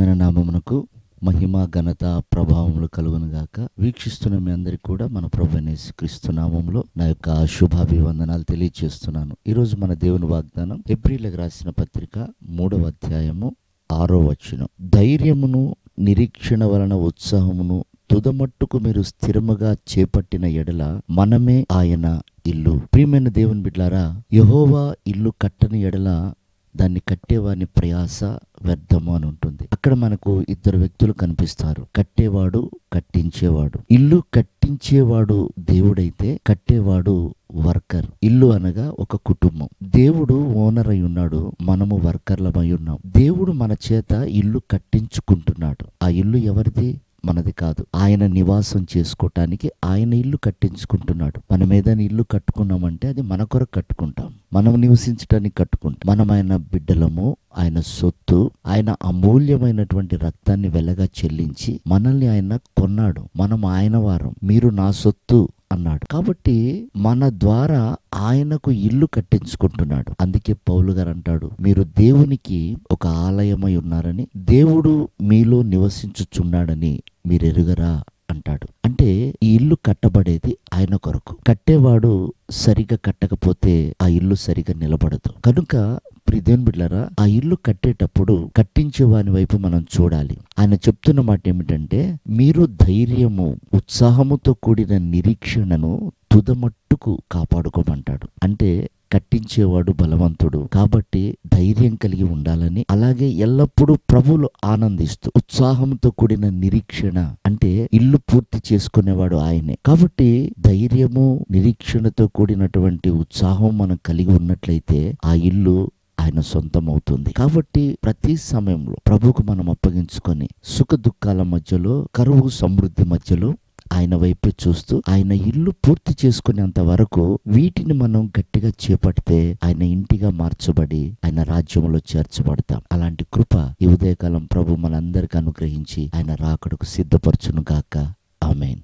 ఘనమైన నామమునకు మహిమ ఘనత ప్రభావములు కలుగును గాక. వీక్షిస్తున్న మీ అందరికీ కూడా మన ప్రభువైన యేసుక్రీస్తు నామములో నా యొక్క శుభాభివందనాలు తెలియజేస్తున్నాను. ఈరోజు మన దేవుని వాగ్దానం హెబ్రీయులకు రాసిన పత్రిక 3వ అధ్యాయము 6వ వచనం. ధైర్యమును నిరీక్షణ వలన ఉత్సాహమును తుదమట్టుకు మీరు స్థిరముగా చేపట్టిన ఎడల మనమే ఆయన ఇల్లు. ప్రియమైన దేవుని బిడ్డలారా, యెహోవా ఇల్లు కట్టని ఎడల దాన్ని కట్టేవాని ప్రయాస వ్యర్థము అని ఉంటుంది. అక్కడ మనకు ఇద్దరు వ్యక్తులు కనిపిస్తారు, కట్టేవాడు, కట్టించేవాడు. ఇల్లు కట్టించేవాడు దేవుడైతే కట్టేవాడు వర్కర్. ఇల్లు అనగా ఒక కుటుంబం. దేవుడు ఓనర్ అయి ఉన్నాడు, మనము వర్కర్లమై ఉన్నాం. దేవుడు మన చేత ఇల్లు కట్టించుకుంటున్నాడు. ఆ ఇల్లు ఎవరిది? మనది కాదు. ఆయన నివాసం చేసుకోవటానికి ఆయన ఇల్లు కట్టించుకుంటున్నాడు. మనం ఏదైనా ఇల్లు కట్టుకున్నామంటే అది మన కొరకు కట్టుకుంటాం, మనం నివసించడానికి కట్టుకుంటాం. మనం ఆయన బిడ్డలము, ఆయన సొత్తు. ఆయన అమూల్యమైనటువంటి రక్తాన్ని వెలగా చెల్లించి మనల్ని ఆయన కొన్నాడు. మనం ఆయన వారం. మీరు నా సొత్తు అన్నాడు. కాబట్టి మన ద్వారా ఆయనకు ఇల్లు కట్టించుకుంటున్నాడు. అందుకే పౌలు గారు అంటాడు, మీరు దేవునికి ఒక ఆలయమై ఉన్నారని, దేవుడు మీలో నివసించుచున్నాడని మీరు ఎరుగరా అంటాడు. అంటే ఈ ఇల్లు కట్టబడేది ఆయన కొరకు. కట్టేవాడు సరిగా కట్టకపోతే ఆ ఇల్లు సరిగా నిలబడదు. కనుక ప్రియదేవుని బిడ్డలారా, ఆ ఇల్లు కట్టేటప్పుడు కట్టించే వాని వైపు మనం చూడాలి. ఆయన చెప్తున్న మాట ఏమిటంటే, మీరు ధైర్యము ఉత్సాహముతో కూడిన నిరీక్షణను తుదమట్టుకు కాపాడుకోమంటాడు. అంటే కట్టించేవాడు బలవంతుడు కాబట్టి ధైర్యం కలిగి ఉండాలని, అలాగే ఎల్లప్పుడూ ప్రభువులు ఆనందిస్తూ ఉత్సాహంతో కూడిన నిరీక్షణ అంటే ఇల్లు పూర్తి చేసుకునేవాడు ఆయనే. కాబట్టి ధైర్యము నిరీక్షణతో కూడినటువంటి ఉత్సాహం మనం కలిగి ఉన్నట్లయితే ఆ ఇల్లు ఆయన సొంతం అవుతుంది. కాబట్టి ప్రతి సమయంలో ప్రభువుకు మనం అప్పగించుకొని సుఖ దుఃఖాల మధ్యలో, కరువు సమృద్ధి మధ్యలో ఆయన వైపే చూస్తూ ఆయన ఇల్లు పూర్తి చేసుకునేంత వరకు వీటిని మనం గట్టిగా చేపడితే ఆయన ఇంటిగా మార్చబడి ఆయన రాజ్యంలో చేర్చబడతాం. అలాంటి కృప ఈ ఉదయకాలం ప్రభు మనందరికీ అనుగ్రహించి ఆయన రాకడకు సిద్ధపరచును గాక. ఆమేన్.